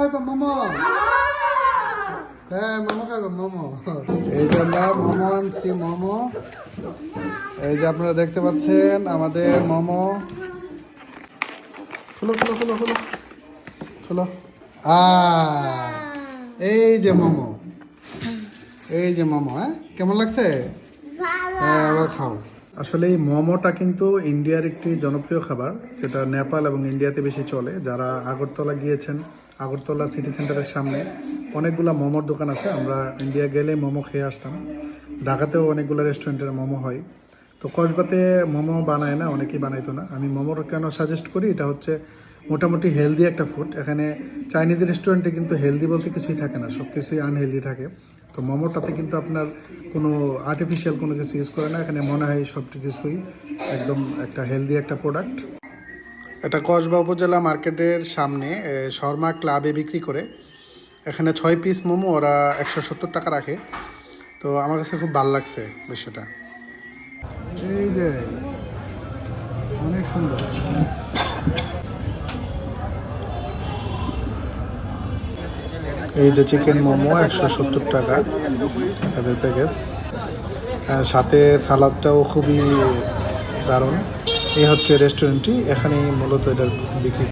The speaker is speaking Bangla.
খাইবা মোমো? হ্যাঁ মোমো খাইবা মোমো। এই যে আমরা মোমো আনছি মোমো। এই যে আপনারা দেখতে পাচ্ছেন আমাদের মোমো। খুলো খুলো খুলো খুলো খুলো। এই যে মোমো, এই যে মোমো। হ্যাঁ কেমন লাগছে? হ্যাঁ আবার খাও। আসলে এই মোমোটা কিন্তু ইন্ডিয়ার একটি জনপ্রিয় খাবার, যেটা নেপাল এবং ইন্ডিয়াতে বেশি চলে। যারা আগরতলা গিয়েছেন, আগরতলা সিটি সেন্টারের সামনে অনেকগুলো মোমোর দোকান আছে। আমরা ইন্ডিয়া গেলে মোমো খেয়ে আসতাম। ঢাকাতেও অনেকগুলো রেস্টুরেন্টের মোমো হয়। তো কসবাতে মোমো বানায় না, অনেকেই বানাইতো না। আমি মোমোর কেন সাজেস্ট করি, এটা হচ্ছে মোটামুটি হেলদি একটা ফুড। এখানে চাইনিজ রেস্টুরেন্টে কিন্তু হেলদি বলতে কিছুই থাকে না, সব কিছুই আনহেলদি থাকে। তো মোমোটাতে কিন্তু আপনার কোনো আর্টিফিশিয়াল কোনো কিছু ইউজ করে না। এখানে মনে হয় সব কিছুই একদম একটা হেলদি একটা প্রোডাক্ট। এটা কসবা উপজেলা মার্কেটের সামনে শর্মা ক্লাবে বিক্রি করে। এখানে 6 পিস মোমো ওরা 170 টাকা রাখে। তো আমার কাছে খুব ভালো লাগছে বিষয়টা। এই যে অনেক সুন্দর। এই যে চিকেন মোমো 170 টাকা এদের প্যাকেজ। সাথে সালাদটাও খুবই দারুণ। এই হচ্ছে রেস্টুরেন্টটি, এখানেই মূলত এটার বিক্রি।